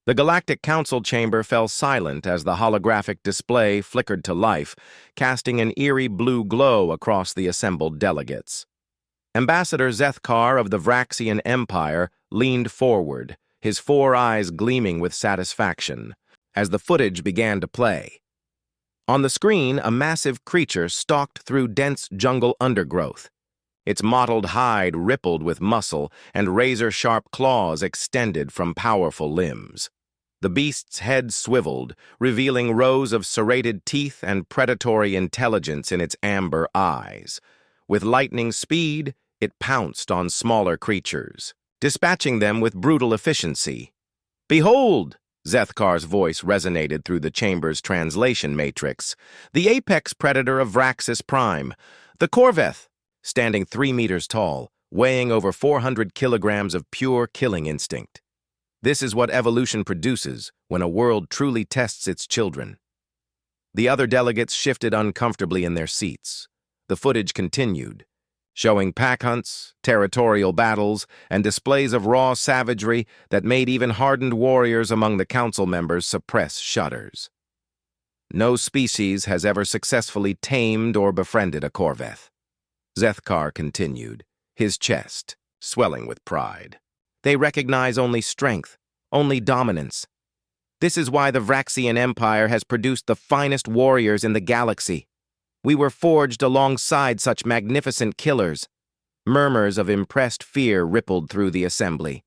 The Galactic Council chamber fell silent as the holographic display flickered to life, casting an eerie blue glow across the assembled delegates. Ambassador Zethkar of the Vraxian Empire leaned forward, his four eyes gleaming with satisfaction, as the footage began to play. On the screen, a massive creature stalked through dense jungle undergrowth. Its mottled hide rippled with muscle, and razor-sharp claws extended from powerful limbs. The beast's head swiveled, revealing rows of serrated teeth and predatory intelligence in its amber eyes. With lightning speed, it pounced on smaller creatures, dispatching them with brutal efficiency. "Behold!" Zethkar's voice resonated through the chamber's translation matrix. "The apex predator of Vraxis Prime, the Corveth, standing 3 meters tall, weighing over 400 kilograms of pure killing instinct. This is what evolution produces when a world truly tests its children." The other delegates shifted uncomfortably in their seats. The footage continued, showing pack hunts, territorial battles, and displays of raw savagery that made even hardened warriors among the council members suppress shudders. No species has ever successfully tamed or befriended a Corveth. Zethkar continued, his chest swelling with pride. They recognize only strength, only dominance. This is why the Vraxian Empire has produced the finest warriors in the galaxy. We were forged alongside such magnificent killers. Murmurs of impressed fear rippled through the assembly.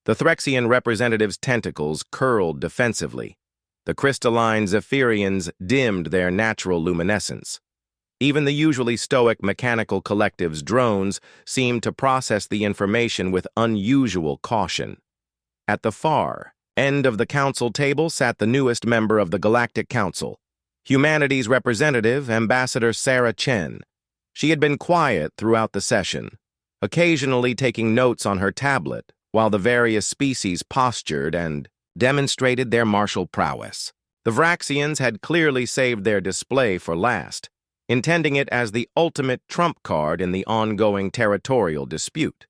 The Threxian representatives' tentacles curled defensively. The crystalline Zephyrians dimmed their natural luminescence. Even the usually stoic mechanical collective's drones seemed to process the information with unusual caution. At the far end of the council table sat the newest member of the Galactic Council, humanity's representative, Ambassador Sarah Chen. She had been quiet throughout the session, occasionally taking notes on her tablet, while the various species postured and demonstrated their martial prowess. The Vraxians had clearly saved their display for last, intending it as the ultimate trump card in the ongoing territorial dispute.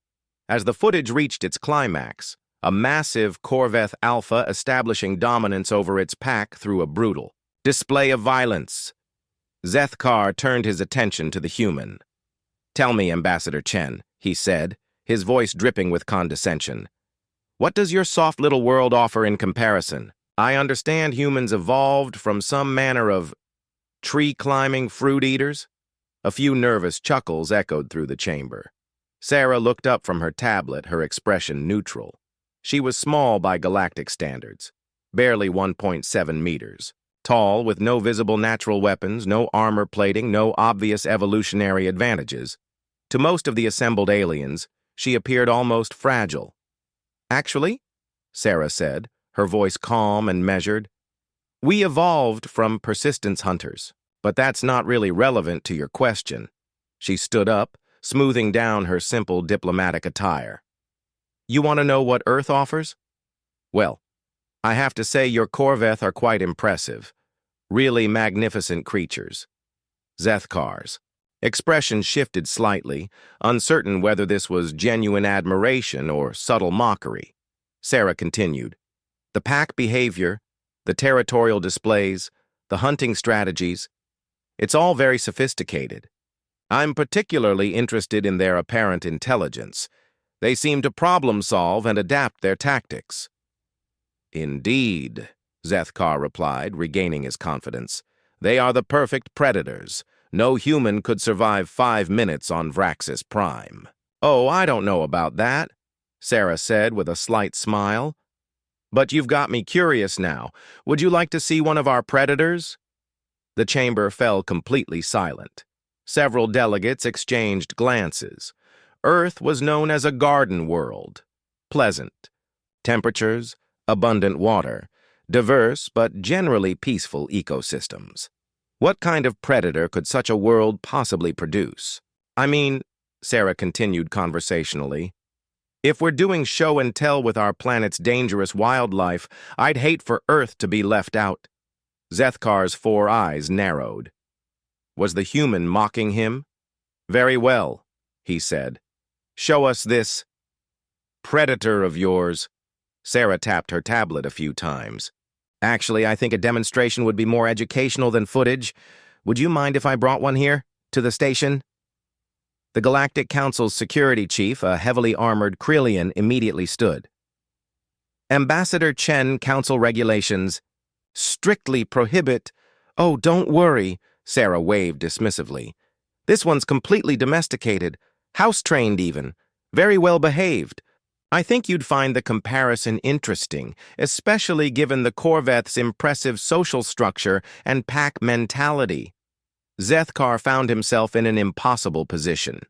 As the footage reached its climax, a massive Corveth Alpha establishing dominance over its pack through a brutal display of violence, Zethkar turned his attention to the human. "Tell me, Ambassador Chen," he said, his voice dripping with condescension. "What does your soft little world offer in comparison? I understand humans evolved from some manner of tree-climbing fruit eaters?" A few nervous chuckles echoed through the chamber. Sarah looked up from her tablet, her expression neutral. She was small by galactic standards, barely 1.7 meters, tall with no visible natural weapons, no armor plating, no obvious evolutionary advantages. To most of the assembled aliens, she appeared almost fragile. "Actually," Sarah said, her voice calm and measured, "we evolved from persistence hunters, but that's not really relevant to your question." She stood up, smoothing down her simple diplomatic attire. "You want to know what Earth offers? Well, I have to say your Corveth are quite impressive. Really magnificent creatures." Zethkar's expression shifted slightly, uncertain whether this was genuine admiration or subtle mockery. Sarah continued, "The pack behavior, the territorial displays, the hunting strategies, it's all very sophisticated. I'm particularly interested in their apparent intelligence. They seem to problem-solve and adapt their tactics." "Indeed," Zethkar replied, regaining his confidence. "They are the perfect predators. No human could survive 5 minutes on Vraxis Prime." "Oh, I don't know about that," Sarah said with a slight smile. "But you've got me curious now. Would you like to see one of our predators?" The chamber fell completely silent. Several delegates exchanged glances. Earth was known as a garden world. Pleasant temperatures, abundant water, diverse but generally peaceful ecosystems. What kind of predator could such a world possibly produce? "I mean," Sarah continued conversationally, "if we're doing show and tell with our planet's dangerous wildlife, I'd hate for Earth to be left out." Zethkar's 4 eyes narrowed. Was the human mocking him? "Very well," he said. "Show us this predator of yours." Sarah tapped her tablet a few times. Actually, I think a demonstration would be more educational than footage. Would you mind if I brought one here, to the station? The Galactic Council's security chief, a heavily armored Krillian, immediately stood. Ambassador Chen, Council regulations strictly prohibit— Oh, don't worry, Sarah waved dismissively. This one's completely domesticated, house-trained even, very well behaved. I think you'd find the comparison interesting, especially given the Corveth's impressive social structure and pack mentality. Zethkar found himself in an impossible position.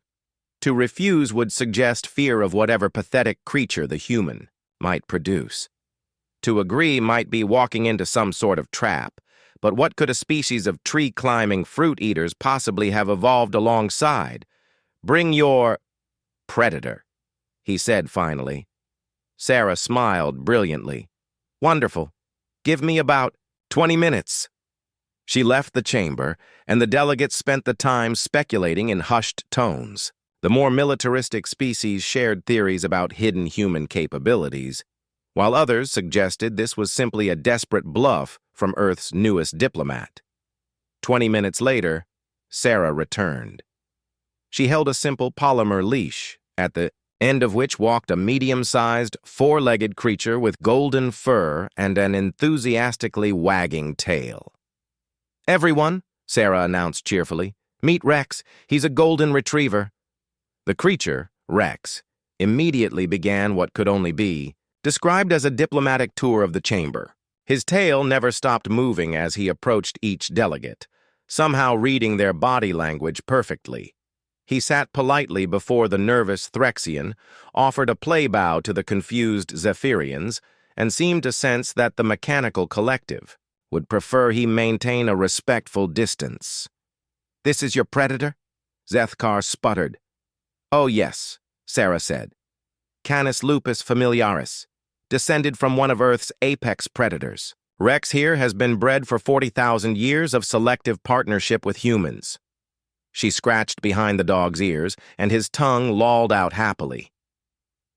To refuse would suggest fear of whatever pathetic creature the human might produce. To agree might be walking into some sort of trap, but what could a species of tree-climbing fruit eaters possibly have evolved alongside? Bring your predator, he said finally. Sarah smiled brilliantly. Wonderful. Give me about 20 minutes. She left the chamber, and the delegates spent the time speculating in hushed tones. The more militaristic species shared theories about hidden human capabilities, while others suggested this was simply a desperate bluff from Earth's newest diplomat. 20 minutes later, Sarah returned. She held a simple polymer leash, at the end of which walked a medium-sized, four-legged creature with golden fur and an enthusiastically wagging tail. Everyone, Sarah announced cheerfully, meet Rex. He's a golden retriever. The creature, Rex, immediately began what could only be described as a diplomatic tour of the chamber. His tail never stopped moving as he approached each delegate, somehow reading their body language perfectly. He sat politely before the nervous Threxian, offered a play bow to the confused Zephyrians, and seemed to sense that the mechanical collective would prefer he maintain a respectful distance. "This is your predator?" Zethkar sputtered. "Oh yes," Sarah said. "Canis lupus familiaris, descended from one of Earth's apex predators. Rex here has been bred for 40,000 years of selective partnership with humans." She scratched behind the dog's ears, and his tongue lolled out happily.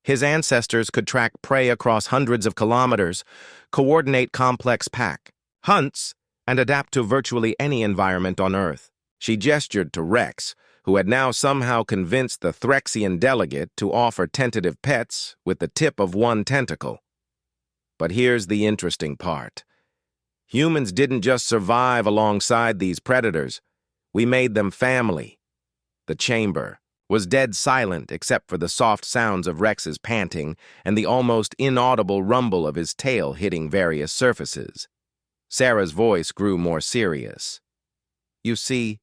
His ancestors could track prey across hundreds of kilometers, coordinate complex pack hunts, and adapt to virtually any environment on Earth. She gestured to Rex, who had now somehow convinced the Threxian delegate to offer tentative pets with the tip of one tentacle. But here's the interesting part. Humans didn't just survive alongside these predators. We made them family. The chamber was dead silent except for the soft sounds of Rex's panting and the almost inaudible rumble of his tail hitting various surfaces. Sarah's voice grew more serious. "You see,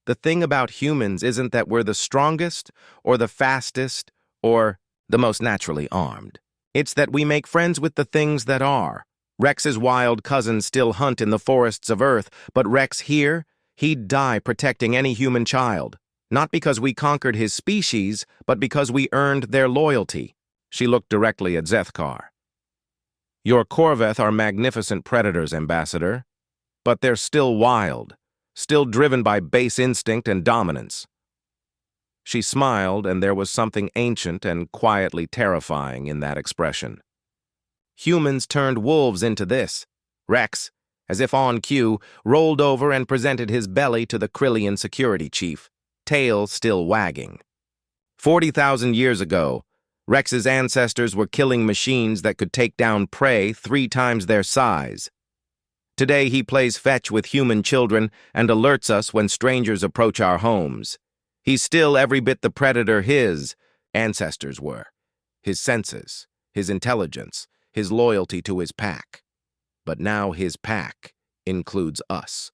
the thing about humans isn't that we're the strongest or the fastest or the most naturally armed. It's that we make friends with the things that are. Rex's wild cousins still hunt in the forests of Earth, but Rex here, he'd die protecting any human child. Not because we conquered his species, but because we earned their loyalty." She looked directly at Zethkar. "Your Corveth are magnificent predators, Ambassador, but they're still wild, still driven by base instinct and dominance." She smiled, and there was something ancient and quietly terrifying in that expression. Humans turned wolves into this. Rex, as if on cue, rolled over and presented his belly to the Krillian security chief, tail still wagging. 40,000 years ago, Rex's ancestors were killing machines that could take down prey 3 times their size. Today he plays fetch with human children and alerts us when strangers approach our homes. He's still every bit the predator his ancestors were. His senses, his intelligence, his loyalty to his pack. But now his pack includes us.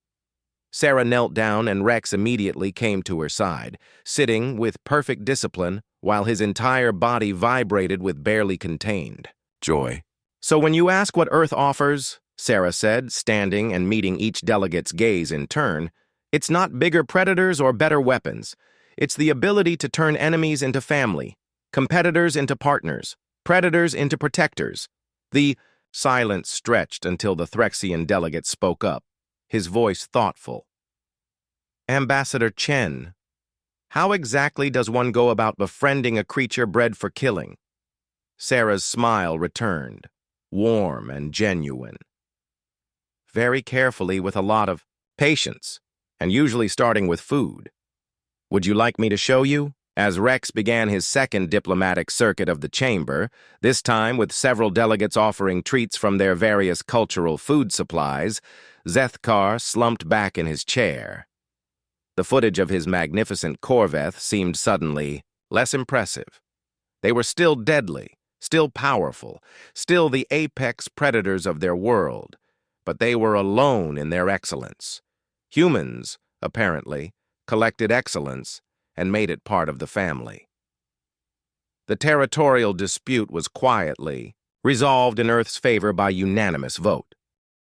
Sarah knelt down and Rex immediately came to her side, sitting with perfect discipline while his entire body vibrated with barely contained joy. "So when you ask what Earth offers," Sarah said, standing and meeting each delegate's gaze in turn, "it's not bigger predators or better weapons. It's the ability to turn enemies into family, competitors into partners, predators into protectors." The silence stretched until the Threxian delegate spoke up, his voice thoughtful. "Ambassador Chen, how exactly does one go about befriending a creature bred for killing?" Sarah's smile returned. warm and genuine. Very carefully with a lot of patience, and usually starting with food. Would you like me to show you? As Rex began his second diplomatic circuit of the chamber, this time with several delegates offering treats from their various cultural food supplies, Zethkar slumped back in his chair. The footage of his magnificent Corveth seemed suddenly less impressive. They were still deadly, still powerful, still the apex predators of their world, but they were alone in their excellence. Humans, apparently, collected excellence and made it part of the family. The territorial dispute was quietly resolved in Earth's favor by unanimous vote.